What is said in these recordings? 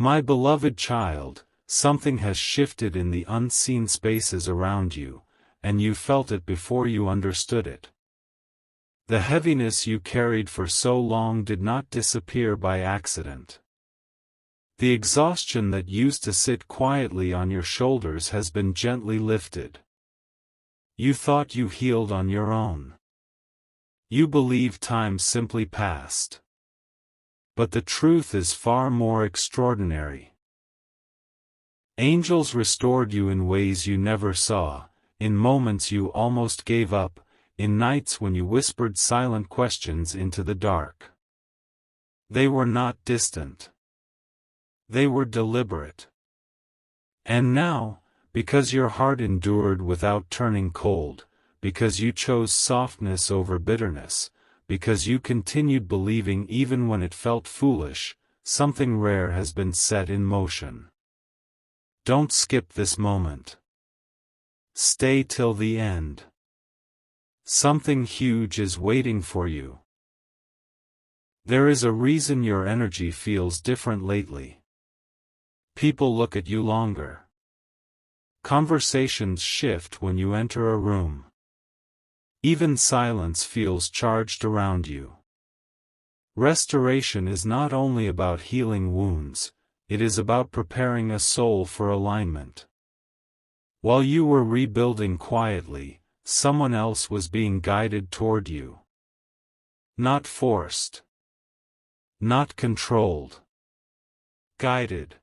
My beloved child, something has shifted in the unseen spaces around you, and you felt it before you understood it. The heaviness you carried for so long did not disappear by accident. The exhaustion that used to sit quietly on your shoulders has been gently lifted. You thought you healed on your own. You believed time simply passed. But the truth is far more extraordinary. Angels restored you in ways you never saw, in moments you almost gave up, in nights when you whispered silent questions into the dark. They were not distant. They were deliberate. And now, because your heart endured without turning cold, because you chose softness over bitterness, because you continued believing even when it felt foolish, something rare has been set in motion. Don't skip this moment. Stay till the end. Something huge is waiting for you. There is a reason your energy feels different lately. People look at you longer. Conversations shift when you enter a room. Even silence feels charged around you. Restoration is not only about healing wounds, it is about preparing a soul for alignment. While you were rebuilding quietly, someone else was being guided toward you. Not forced. Not controlled. Guided.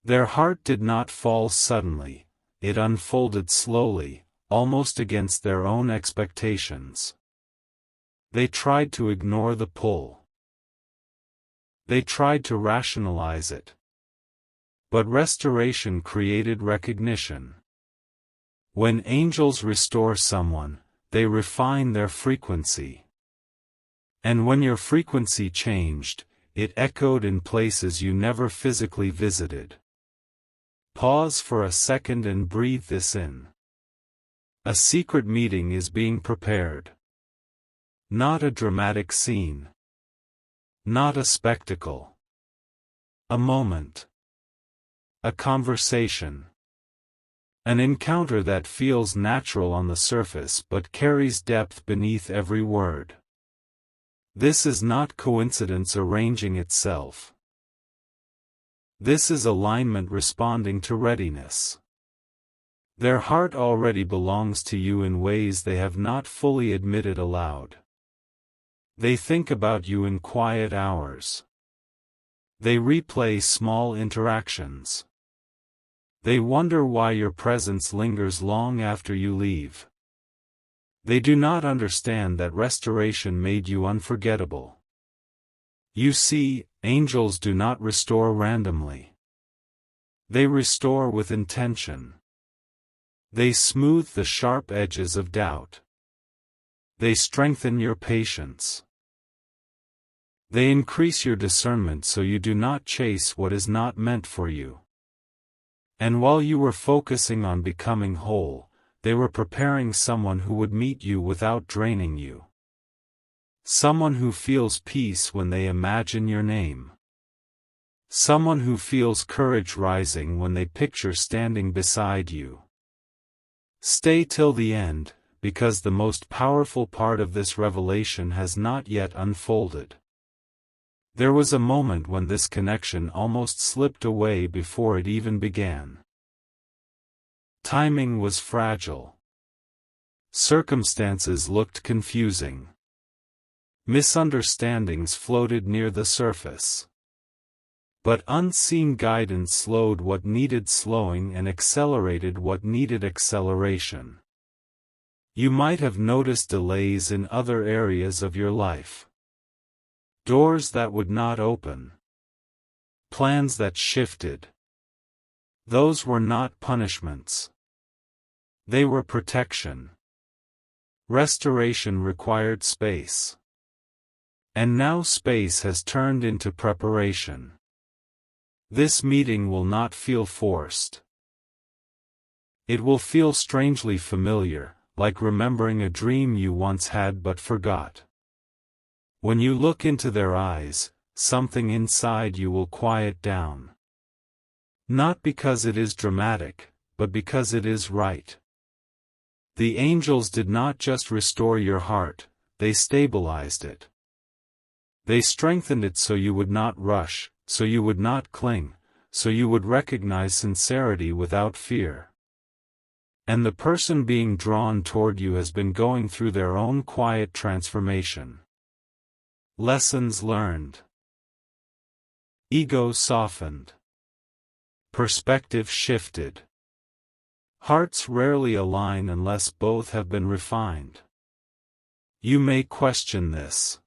Their heart did not fall suddenly, it unfolded slowly, almost against their own expectations. They tried to ignore the pull. They tried to rationalize it. But restoration created recognition. When angels restore someone, they refine their frequency. And when your frequency changed, it echoed in places you never physically visited. Pause for a second and breathe this in. A secret meeting is being prepared. Not a dramatic scene. Not a spectacle. A moment. A conversation. An encounter that feels natural on the surface but carries depth beneath every word. This is not coincidence arranging itself. This is alignment responding to readiness. Their heart already belongs to you in ways they have not fully admitted aloud. They think about you in quiet hours. They replay small interactions. They wonder why your presence lingers long after you leave. They do not understand that restoration made you unforgettable. You see, angels do not restore randomly. They restore with intention. They smooth the sharp edges of doubt. They strengthen your patience. They increase your discernment so you do not chase what is not meant for you. And while you were focusing on becoming whole, they were preparing someone who would meet you without draining you. Someone who feels peace when they imagine your name. Someone who feels courage rising when they picture standing beside you. Stay till the end, because the most powerful part of this revelation has not yet unfolded. There was a moment when this connection almost slipped away before it even began. Timing was fragile. Circumstances looked confusing. Misunderstandings floated near the surface. But unseen guidance slowed what needed slowing and accelerated what needed acceleration. You might have noticed delays in other areas of your life. Doors that would not open. Plans that shifted. Those were not punishments. They were protection. Restoration required space. And now space has turned into preparation. This meeting will not feel forced. It will feel strangely familiar, like remembering a dream you once had but forgot. When you look into their eyes, something inside you will quiet down. Not because it is dramatic, but because it is right. The angels did not just restore your heart, they stabilized it. They strengthened it so you would not rush, so you would not cling, so you would recognize sincerity without fear. And the person being drawn toward you has been going through their own quiet transformation. Lessons learned. Ego softened. Perspective shifted. Hearts rarely align unless both have been refined. You may question this.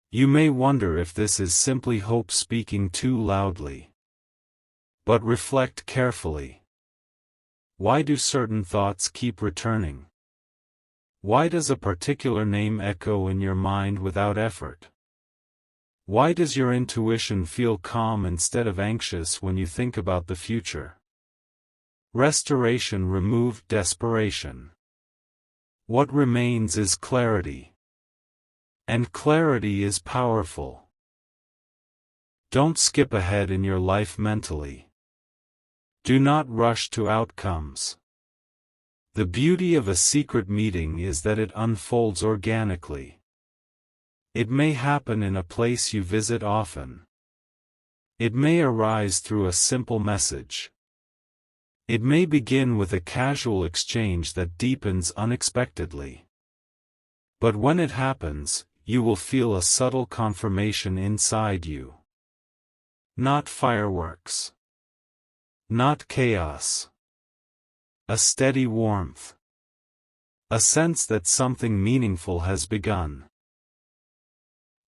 You may wonder if this is simply hope speaking too loudly. But reflect carefully. Why do certain thoughts keep returning? Why does a particular name echo in your mind without effort? Why does your intuition feel calm instead of anxious when you think about the future? Restoration removed desperation. What remains is clarity. And clarity is powerful. Don't skip ahead in your life mentally. Do not rush to outcomes. The beauty of a secret meeting is that it unfolds organically. It may happen in a place you visit often. It may arise through a simple message. It may begin with a casual exchange that deepens unexpectedly. But when it happens, you will feel a subtle confirmation inside you. Not fireworks. Not chaos. A steady warmth. A sense that something meaningful has begun.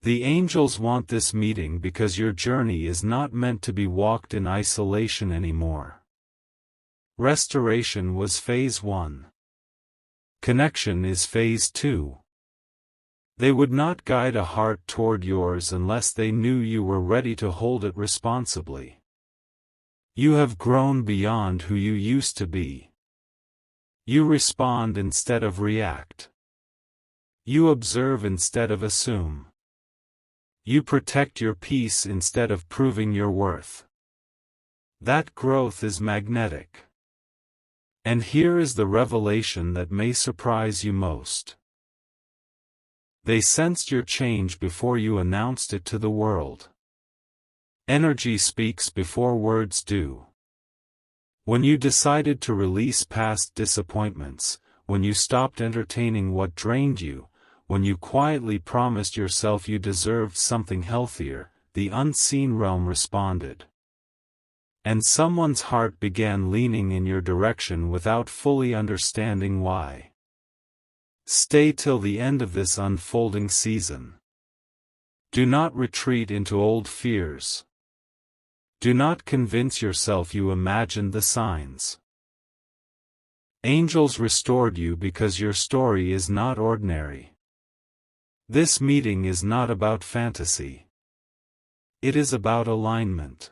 The angels want this meeting because your journey is not meant to be walked in isolation anymore. Restoration was phase 1. Connection is phase 2. They would not guide a heart toward yours unless they knew you were ready to hold it responsibly. You have grown beyond who you used to be. You respond instead of react. You observe instead of assume. You protect your peace instead of proving your worth. That growth is magnetic. And here is the revelation that may surprise you most. They sensed your change before you announced it to the world. Energy speaks before words do. When you decided to release past disappointments, when you stopped entertaining what drained you, when you quietly promised yourself you deserved something healthier, the unseen realm responded. And someone's heart began leaning in your direction without fully understanding why. Stay till the end of this unfolding season. Do not retreat into old fears. Do not convince yourself you imagined the signs. Angels restored you because your story is not ordinary. This meeting is not about fantasy. It is about alignment.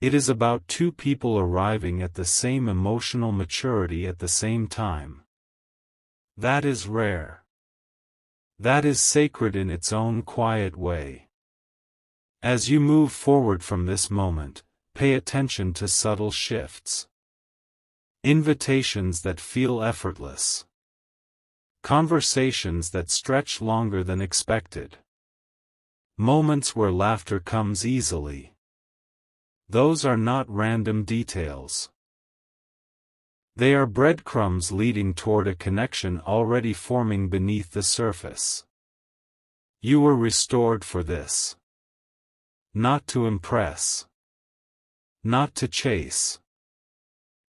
It is about two people arriving at the same emotional maturity at the same time. That is rare. That is sacred in its own quiet way. As you move forward from this moment, pay attention to subtle shifts. Invitations that feel effortless. Conversations that stretch longer than expected. Moments where laughter comes easily. Those are not random details. They are breadcrumbs leading toward a connection already forming beneath the surface. You were restored for this. Not to impress. Not to chase.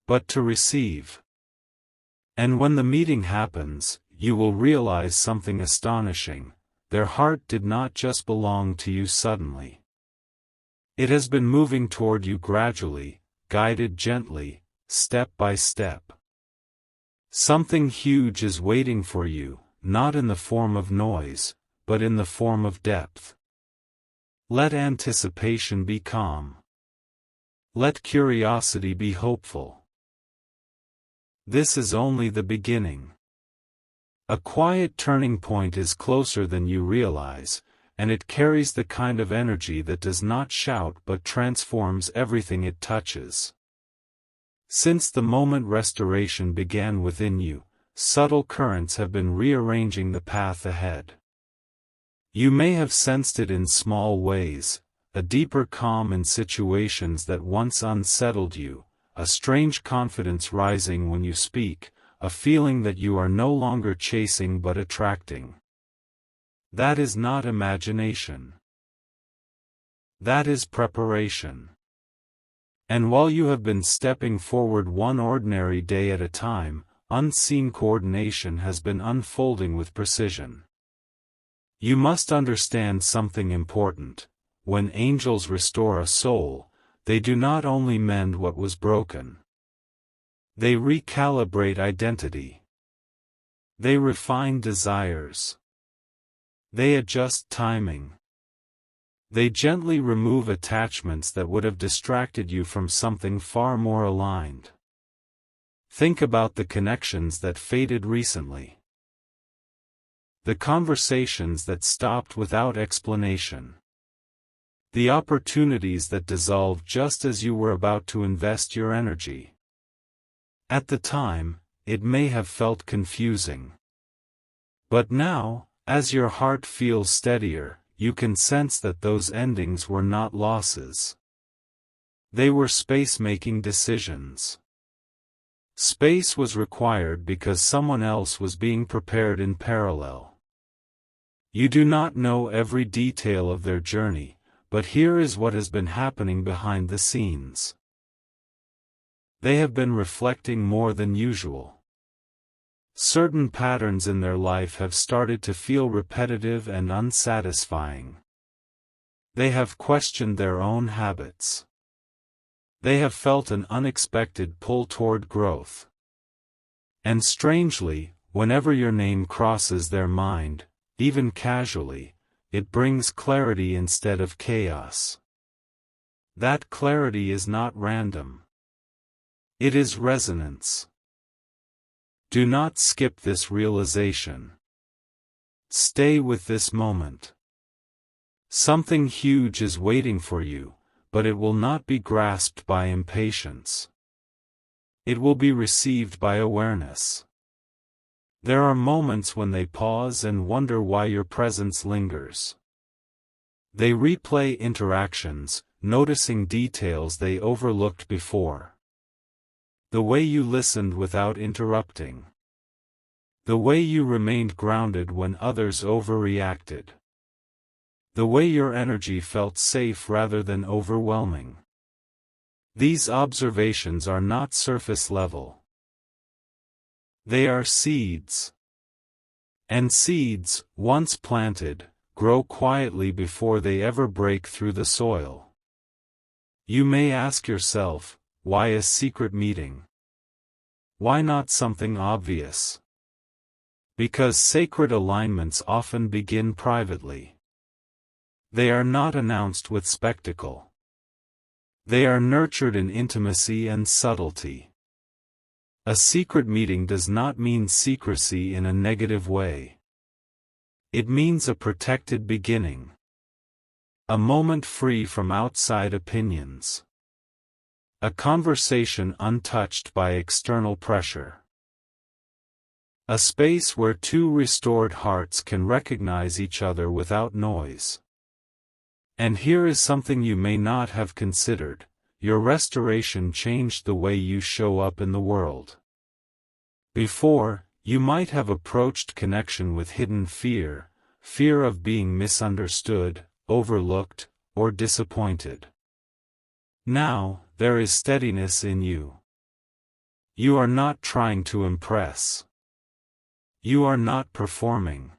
But to receive. And when the meeting happens, you will realize something astonishing. Their heart did not just belong to you suddenly. It has been moving toward you gradually, guided gently, step by step. Something huge is waiting for you, not in the form of noise, but in the form of depth. Let anticipation be calm. Let curiosity be hopeful. This is only the beginning. A quiet turning point is closer than you realize, and it carries the kind of energy that does not shout but transforms everything it touches. Since the moment restoration began within you, subtle currents have been rearranging the path ahead. You may have sensed it in small ways, a deeper calm in situations that once unsettled you, a strange confidence rising when you speak, a feeling that you are no longer chasing but attracting. That is not imagination. That is preparation. And while you have been stepping forward one ordinary day at a time, unseen coordination has been unfolding with precision. You must understand something important. When angels restore a soul, they do not only mend what was broken. They recalibrate identity. They refine desires. They adjust timing. They gently remove attachments that would have distracted you from something far more aligned. Think about the connections that faded recently. The conversations that stopped without explanation. The opportunities that dissolved just as you were about to invest your energy. At the time, it may have felt confusing. But now, as your heart feels steadier, you can sense that those endings were not losses. They were space-making decisions. Space was required because someone else was being prepared in parallel. You do not know every detail of their journey, but here is what has been happening behind the scenes. They have been reflecting more than usual. Certain patterns in their life have started to feel repetitive and unsatisfying. They have questioned their own habits. They have felt an unexpected pull toward growth. And strangely, whenever your name crosses their mind, even casually, it brings clarity instead of chaos. That clarity is not random. It is resonance. Do not skip this realization. Stay with this moment. Something huge is waiting for you, but it will not be grasped by impatience. It will be received by awareness. There are moments when they pause and wonder why your presence lingers. They replay interactions, noticing details they overlooked before. The way you listened without interrupting. The way you remained grounded when others overreacted. The way your energy felt safe rather than overwhelming. These observations are not surface level. They are seeds. And seeds, once planted, grow quietly before they ever break through the soil. You may ask yourself, why a secret meeting? Why not something obvious? Because sacred alignments often begin privately. They are not announced with spectacle. They are nurtured in intimacy and subtlety. A secret meeting does not mean secrecy in a negative way. It means a protected beginning. A moment free from outside opinions. A conversation untouched by external pressure. A space where two restored hearts can recognize each other without noise. And here is something you may not have considered: your restoration changed the way you show up in the world. Before, you might have approached connection with hidden fear, fear of being misunderstood, overlooked, or disappointed. Now, there is steadiness in you. You are not trying to impress. You are not performing.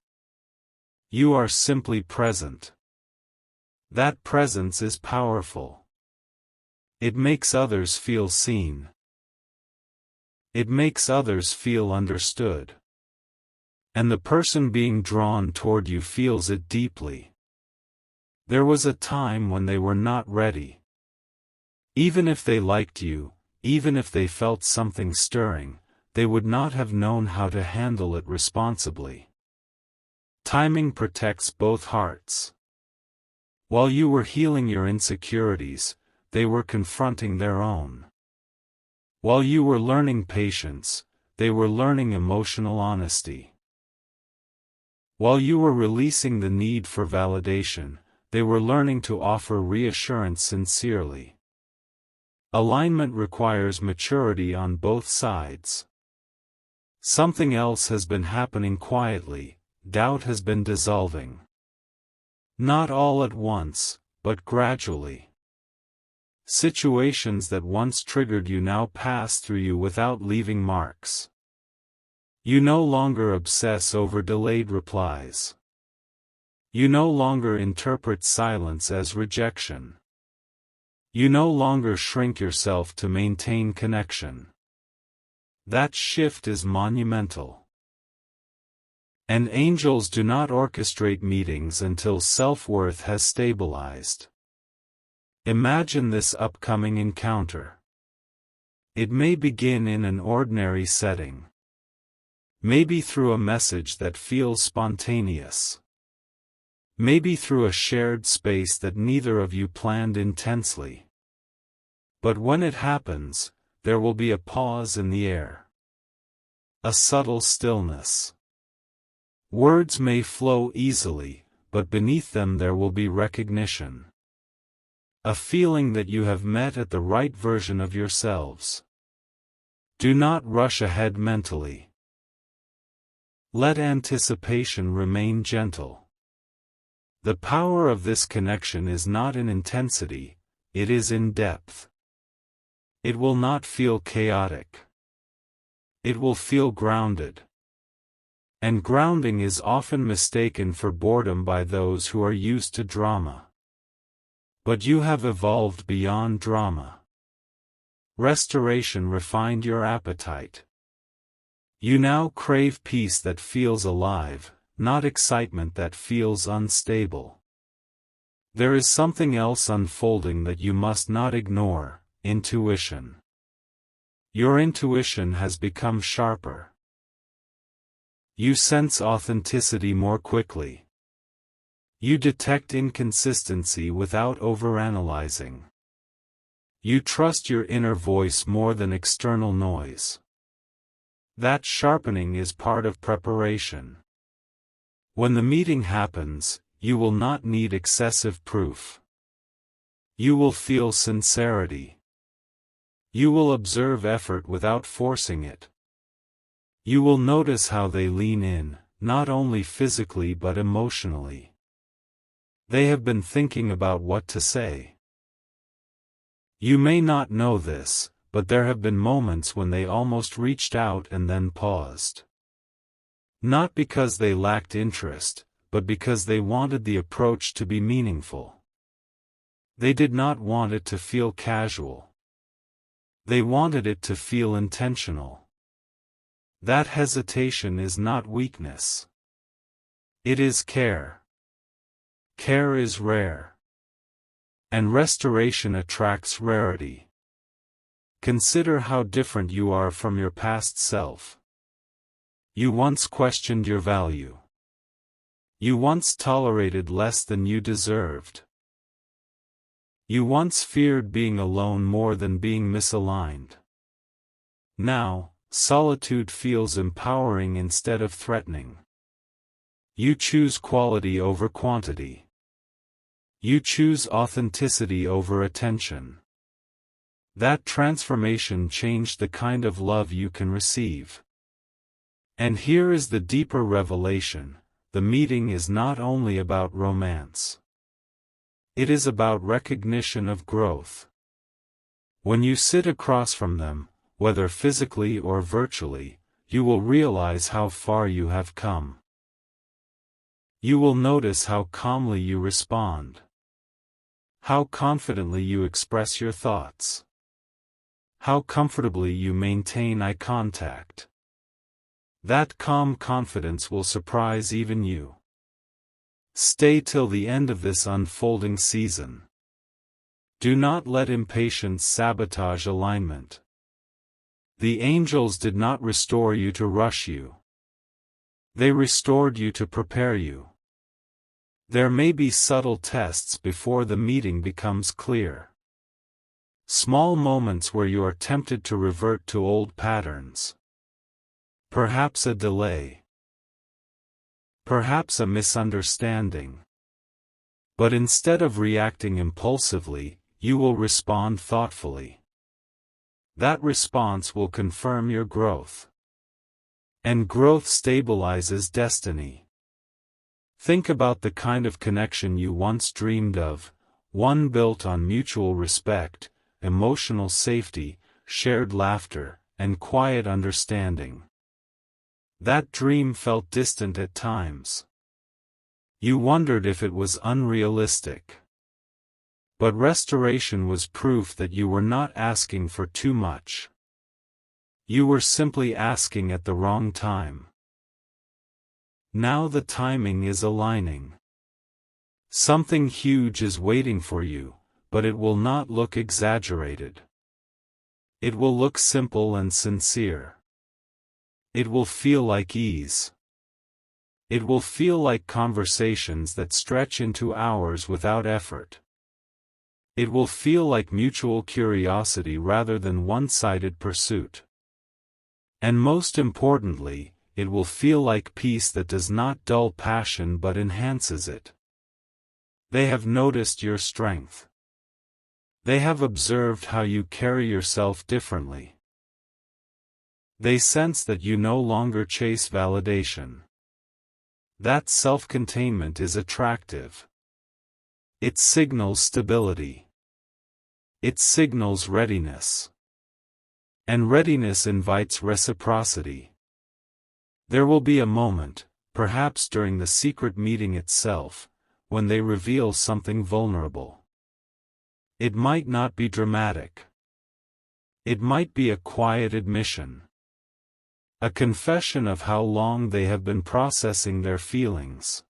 You are simply present. That presence is powerful. It makes others feel seen. It makes others feel understood. And the person being drawn toward you feels it deeply. There was a time when they were not ready. Even if they liked you, even if they felt something stirring, they would not have known how to handle it responsibly. Timing protects both hearts. While you were healing your insecurities, they were confronting their own. While you were learning patience, they were learning emotional honesty. While you were releasing the need for validation, they were learning to offer reassurance sincerely. Alignment requires maturity on both sides. Something else has been happening quietly. Doubt has been dissolving. Not all at once, but gradually. Situations that once triggered you now pass through you without leaving marks. You no longer obsess over delayed replies. You no longer interpret silence as rejection. You no longer shrink yourself to maintain connection. That shift is monumental. And angels do not orchestrate meetings until self-worth has stabilized. Imagine this upcoming encounter. It may begin in an ordinary setting. Maybe through a message that feels spontaneous. Maybe through a shared space that neither of you planned intensely. But when it happens, there will be a pause in the air. A subtle stillness. Words may flow easily, but beneath them there will be recognition. A feeling that you have met at the right version of yourselves. Do not rush ahead mentally. Let anticipation remain gentle. The power of this connection is not in intensity, it is in depth. It will not feel chaotic. It will feel grounded. And grounding is often mistaken for boredom by those who are used to drama. But you have evolved beyond drama. Restoration refined your appetite. You now crave peace that feels alive, not excitement that feels unstable. There is something else unfolding that you must not ignore: intuition. Your intuition has become sharper. You sense authenticity more quickly. You detect inconsistency without overanalyzing. You trust your inner voice more than external noise. That sharpening is part of preparation. When the meeting happens, you will not need excessive proof. You will feel sincerity. You will observe effort without forcing it. You will notice how they lean in, not only physically but emotionally. They have been thinking about what to say. You may not know this, but there have been moments when they almost reached out and then paused. Not because they lacked interest, but because they wanted the approach to be meaningful. They did not want it to feel casual. They wanted it to feel intentional. That hesitation is not weakness. It is care. Care is rare. And restoration attracts rarity. Consider how different you are from your past self. You once questioned your value. You once tolerated less than you deserved. You once feared being alone more than being misaligned. Now, solitude feels empowering instead of threatening. You choose quality over quantity. You choose authenticity over attention. That transformation changed the kind of love you can receive. And here is the deeper revelation: the meeting is not only about romance. It is about recognition of growth. When you sit across from them, whether physically or virtually, you will realize how far you have come. You will notice how calmly you respond. How confidently you express your thoughts. How comfortably you maintain eye contact. That calm confidence will surprise even you. Stay till the end of this unfolding season. Do not let impatience sabotage alignment. The angels did not restore you to rush you. They restored you to prepare you. There may be subtle tests before the meeting becomes clear. Small moments where you are tempted to revert to old patterns. Perhaps a delay. Perhaps a misunderstanding. But instead of reacting impulsively, you will respond thoughtfully. That response will confirm your growth. And growth stabilizes destiny. Think about the kind of connection you once dreamed of, one built on mutual respect, emotional safety, shared laughter, and quiet understanding. That dream felt distant at times. You wondered if it was unrealistic. But restoration was proof that you were not asking for too much. You were simply asking at the wrong time. Now the timing is aligning. Something huge is waiting for you, but it will not look exaggerated. It will look simple and sincere. It will feel like ease. It will feel like conversations that stretch into hours without effort. It will feel like mutual curiosity rather than one-sided pursuit. And most importantly, it will feel like peace that does not dull passion but enhances it. They have noticed your strength. They have observed how you carry yourself differently. They sense that you no longer chase validation. That self-containment is attractive. It signals stability. It signals readiness. And readiness invites reciprocity. There will be a moment, perhaps during the secret meeting itself, when they reveal something vulnerable. It might not be dramatic. It might be a quiet admission. A confession of how long they have been processing their feelings.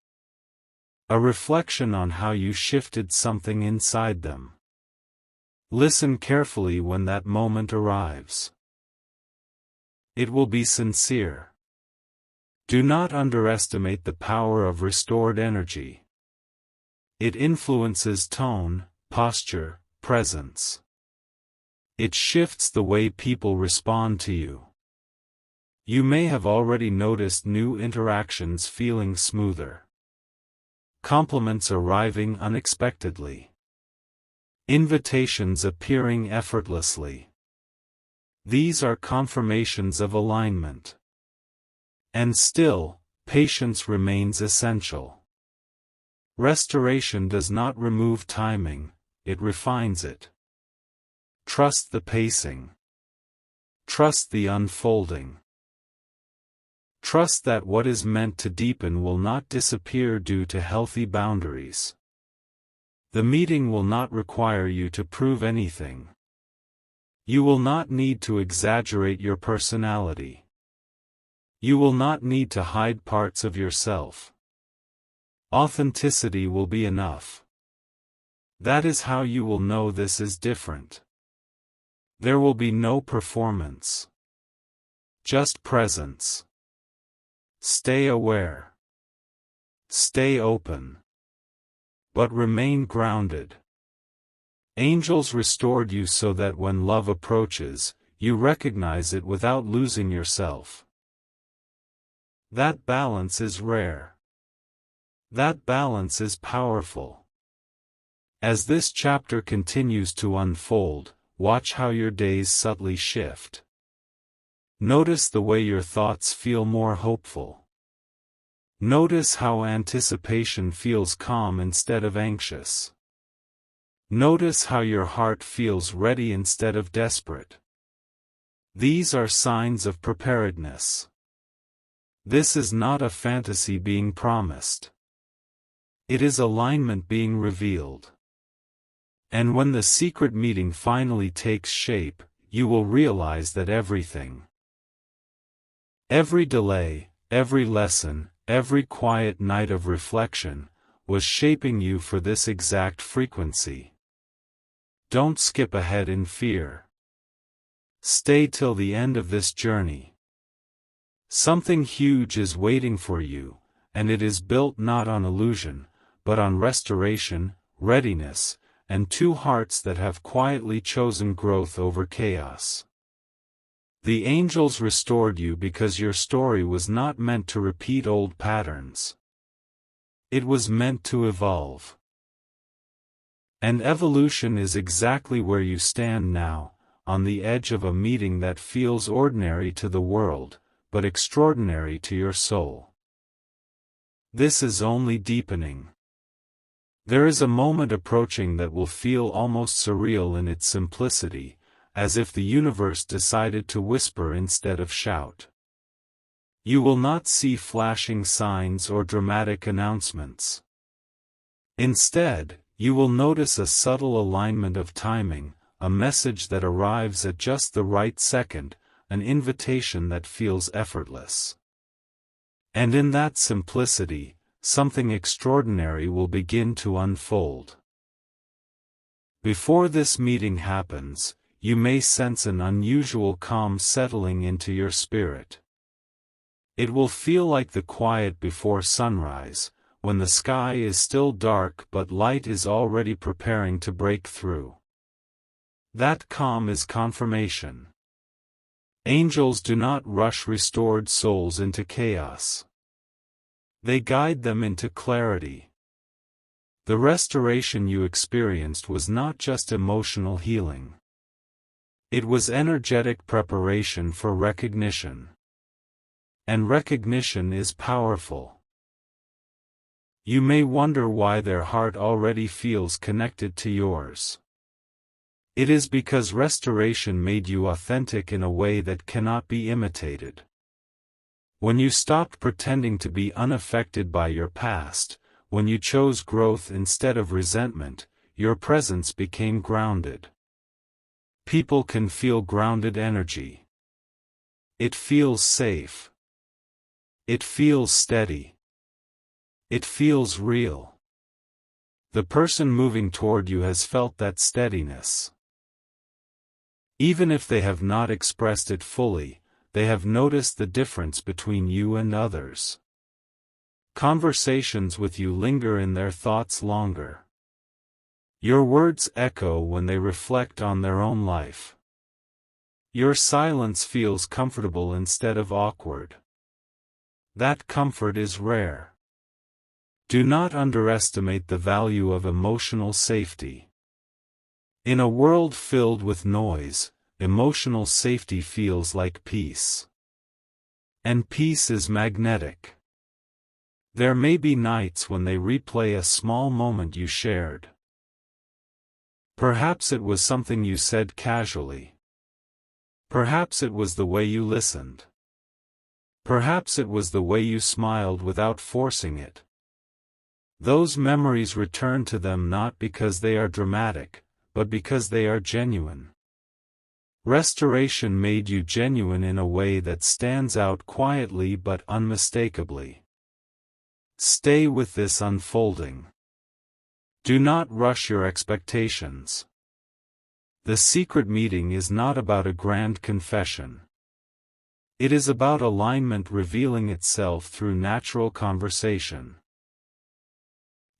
A reflection on how you shifted something inside them. Listen carefully when that moment arrives. It will be sincere. Do not underestimate the power of restored energy. It influences tone, posture, presence. It shifts the way people respond to you. You may have already noticed new interactions feeling smoother. Compliments arriving unexpectedly. Invitations appearing effortlessly. These are confirmations of alignment. And still, patience remains essential. Restoration does not remove timing, it refines it. Trust the pacing. Trust the unfolding. Trust that what is meant to deepen will not disappear due to healthy boundaries. The meeting will not require you to prove anything. You will not need to exaggerate your personality. You will not need to hide parts of yourself. Authenticity will be enough. That is how you will know this is different. There will be no performance. Just presence. Stay aware. Stay open. But remain grounded. Angels restored you so that when love approaches, you recognize it without losing yourself. That balance is rare. That balance is powerful. As this chapter continues to unfold, watch how your days subtly shift. Notice the way your thoughts feel more hopeful. Notice how anticipation feels calm instead of anxious. Notice how your heart feels ready instead of desperate. These are signs of preparedness. This is not a fantasy being promised. It is alignment being revealed. And when the secret meeting finally takes shape, you will realize that every delay, every lesson, every quiet night of reflection, was shaping you for this exact frequency. Don't skip ahead in fear. Stay till the end of this journey. Something huge is waiting for you, and it is built not on illusion, but on restoration, readiness, and two hearts that have quietly chosen growth over chaos. The angels restored you because your story was not meant to repeat old patterns. It was meant to evolve. And evolution is exactly where you stand now, on the edge of a meeting that feels ordinary to the world, but extraordinary to your soul. This is only deepening. There is a moment approaching that will feel almost surreal in its simplicity, as if the universe decided to whisper instead of shout. You will not see flashing signs or dramatic announcements. Instead, you will notice a subtle alignment of timing, a message that arrives at just the right second, an invitation that feels effortless. And in that simplicity, something extraordinary will begin to unfold. Before this meeting happens, you may sense an unusual calm settling into your spirit. It will feel like the quiet before sunrise, when the sky is still dark but light is already preparing to break through. That calm is confirmation. Angels do not rush restored souls into chaos. They guide them into clarity. The restoration you experienced was not just emotional healing. It was energetic preparation for recognition. And recognition is powerful. You may wonder why their heart already feels connected to yours. It is because restoration made you authentic in a way that cannot be imitated. When you stopped pretending to be unaffected by your past, when you chose growth instead of resentment, your presence became grounded. People can feel grounded energy. It feels safe. It feels steady. It feels real. The person moving toward you has felt that steadiness. Even if they have not expressed it fully, they have noticed the difference between you and others. Conversations with you linger in their thoughts longer. Your words echo when they reflect on their own life. Your silence feels comfortable instead of awkward. That comfort is rare. Do not underestimate the value of emotional safety. In a world filled with noise, emotional safety feels like peace. And peace is magnetic. There may be nights when they replay a small moment you shared. Perhaps it was something you said casually. Perhaps it was the way you listened. Perhaps it was the way you smiled without forcing it. Those memories return to them not because they are dramatic, but because they are genuine. Restoration made you genuine in a way that stands out quietly but unmistakably. Stay with this unfolding. Do not rush your expectations. The secret meeting is not about a grand confession. It is about alignment revealing itself through natural conversation.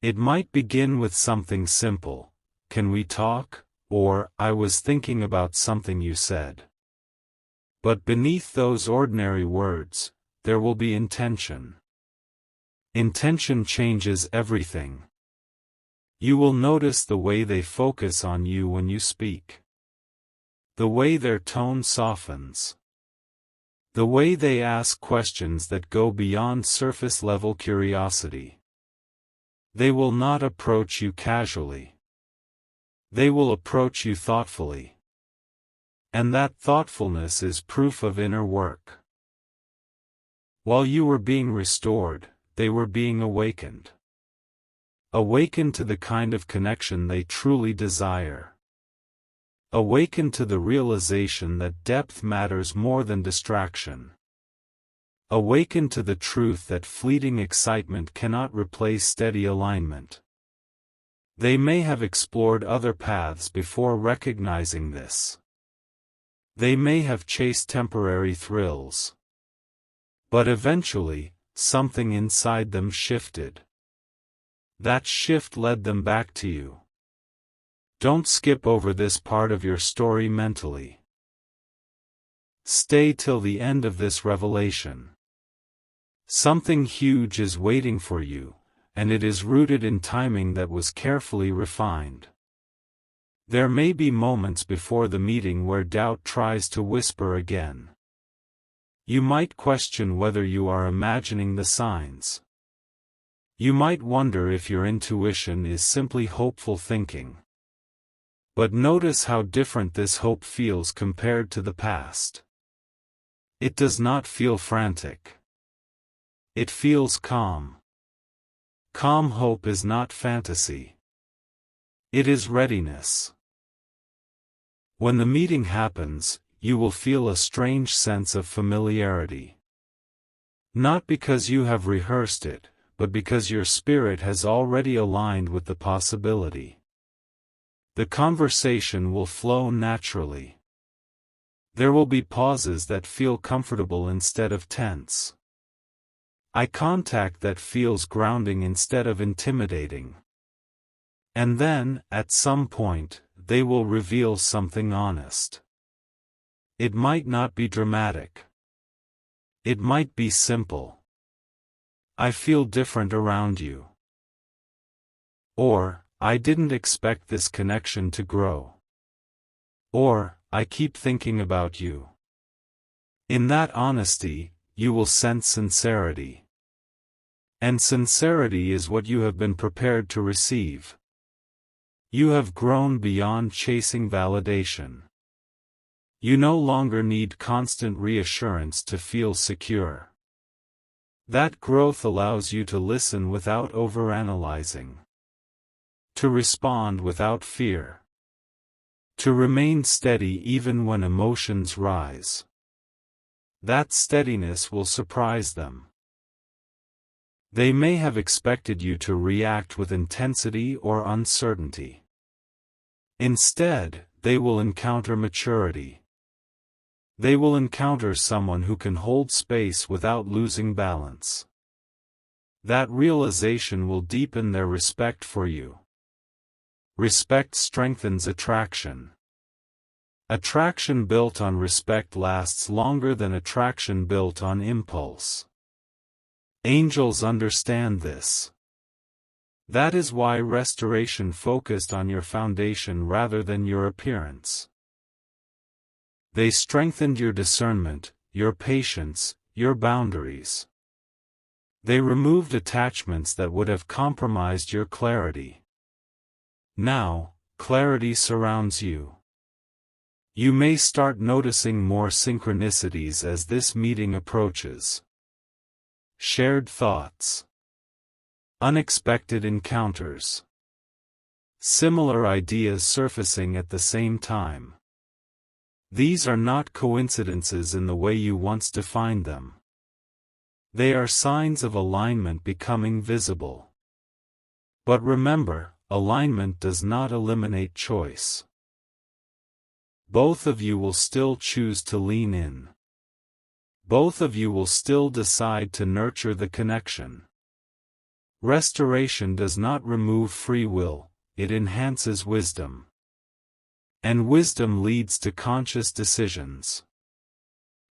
It might begin with something simple, "Can we talk?" or "I was thinking about something you said." But beneath those ordinary words, there will be intention. Intention changes everything. You will notice the way they focus on you when you speak. The way their tone softens. The way they ask questions that go beyond surface-level curiosity. They will not approach you casually. They will approach you thoughtfully. And that thoughtfulness is proof of inner work. While you were being restored, they were being awakened. Awakened to the kind of connection they truly desire. Awakened to the realization that depth matters more than distraction. Awaken to the truth that fleeting excitement cannot replace steady alignment. They may have explored other paths before recognizing this. They may have chased temporary thrills. But eventually, something inside them shifted. That shift led them back to you. Don't skip over this part of your story mentally. Stay till the end of this revelation. Something huge is waiting for you, and it is rooted in timing that was carefully refined. There may be moments before the meeting where doubt tries to whisper again. You might question whether you are imagining the signs. You might wonder if your intuition is simply hopeful thinking. But notice how different this hope feels compared to the past. It does not feel frantic. It feels calm. Calm hope is not fantasy. It is readiness. When the meeting happens, you will feel a strange sense of familiarity. Not because you have rehearsed it, but because your spirit has already aligned with the possibility. The conversation will flow naturally. There will be pauses that feel comfortable instead of tense. Eye contact that feels grounding instead of intimidating. And then, at some point, they will reveal something honest. It might not be dramatic. It might be simple. I feel different around you. Or, I didn't expect this connection to grow. Or, I keep thinking about you. In that honesty, you will sense sincerity. And sincerity is what you have been prepared to receive. You have grown beyond chasing validation. You no longer need constant reassurance to feel secure. That growth allows you to listen without overanalyzing. To respond without fear. To remain steady even when emotions rise. That steadiness will surprise them. They may have expected you to react with intensity or uncertainty. Instead, they will encounter maturity. They will encounter someone who can hold space without losing balance. That realization will deepen their respect for you. Respect strengthens attraction. Attraction built on respect lasts longer than attraction built on impulse. Angels understand this. That is why restoration focused on your foundation rather than your appearance. They strengthened your discernment, your patience, your boundaries. They removed attachments that would have compromised your clarity. Now, clarity surrounds you. You may start noticing more synchronicities as this meeting approaches. Shared thoughts. Unexpected encounters. Similar ideas surfacing at the same time. These are not coincidences in the way you once defined them. They are signs of alignment becoming visible. But remember, alignment does not eliminate choice. Both of you will still choose to lean in. Both of you will still decide to nurture the connection. Restoration does not remove free will, it enhances wisdom. And wisdom leads to conscious decisions.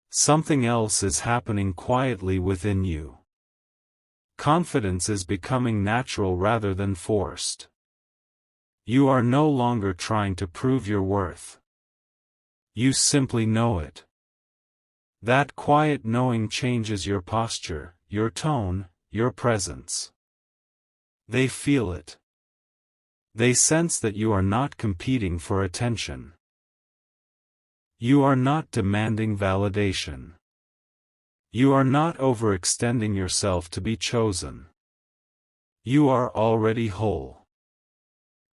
Something else is happening quietly within you. Confidence is becoming natural rather than forced. You are no longer trying to prove your worth. You simply know it. That quiet knowing changes your posture, your tone, your presence. They feel it. They sense that you are not competing for attention. You are not demanding validation. You are not overextending yourself to be chosen. You are already whole.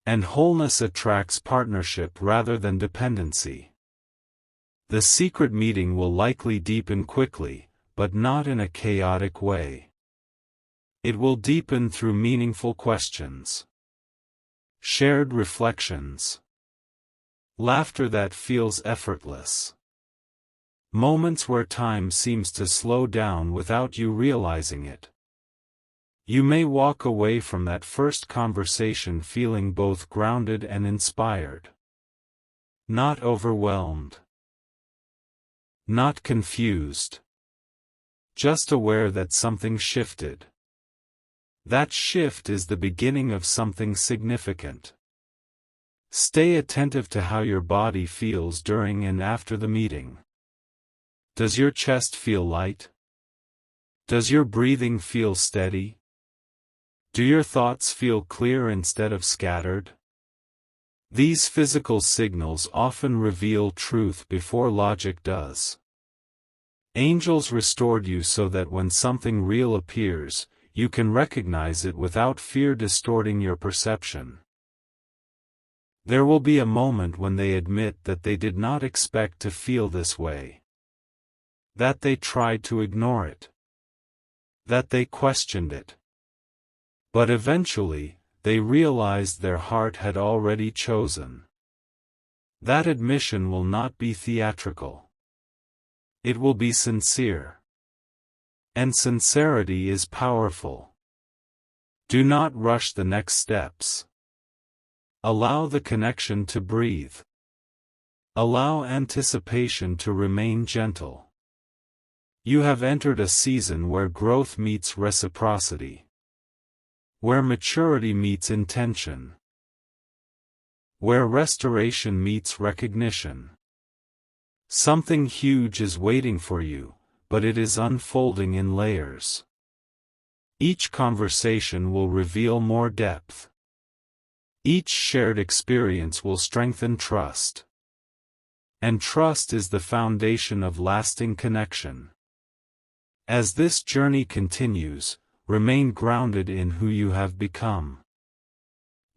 And wholeness attracts partnership rather than dependency. The secret meeting will likely deepen quickly, but not in a chaotic way. It will deepen through meaningful questions. Shared reflections. Laughter that feels effortless. Moments where time seems to slow down without you realizing it. You may walk away from that first conversation feeling both grounded and inspired. Not overwhelmed. Not confused. Just aware that something shifted. That shift is the beginning of something significant. Stay attentive to how your body feels during and after the meeting. Does your chest feel light? Does your breathing feel steady? Do your thoughts feel clear instead of scattered? These physical signals often reveal truth before logic does. Angels restored you so that when something real appears, you can recognize it without fear distorting your perception. There will be a moment when they admit that they did not expect to feel this way. That they tried to ignore it. That they questioned it. But eventually, they realized their heart had already chosen. That admission will not be theatrical. It will be sincere. And sincerity is powerful. Do not rush the next steps. Allow the connection to breathe. Allow anticipation to remain gentle. You have entered a season where growth meets reciprocity. Where maturity meets intention. Where restoration meets recognition. Something huge is waiting for you, but it is unfolding in layers. Each conversation will reveal more depth. Each shared experience will strengthen trust. And trust is the foundation of lasting connection. As this journey continues, remain grounded in who you have become.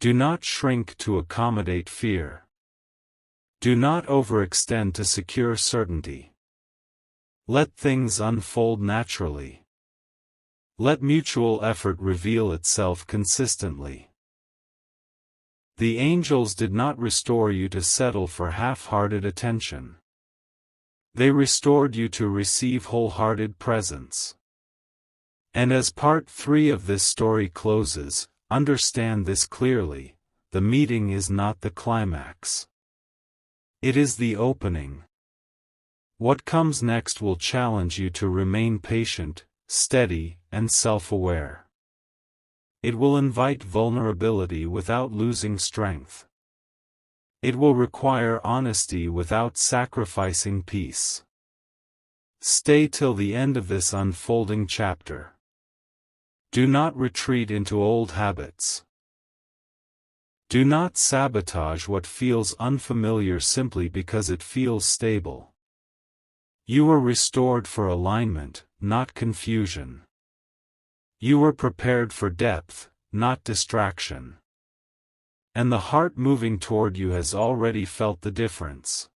Do not shrink to accommodate fear. Do not overextend to secure certainty. Let things unfold naturally. Let mutual effort reveal itself consistently. The angels did not restore you to settle for half-hearted attention. They restored you to receive wholehearted presence. And as part 3 of this story closes, understand this clearly: the meeting is not the climax. It is the opening. What comes next will challenge you to remain patient, steady, and self-aware. It will invite vulnerability without losing strength. It will require honesty without sacrificing peace. Stay till the end of this unfolding chapter. Do not retreat into old habits. Do not sabotage what feels unfamiliar simply because it feels stable. You were restored for alignment, not confusion. You were prepared for depth, not distraction. And the heart moving toward you has already felt the difference.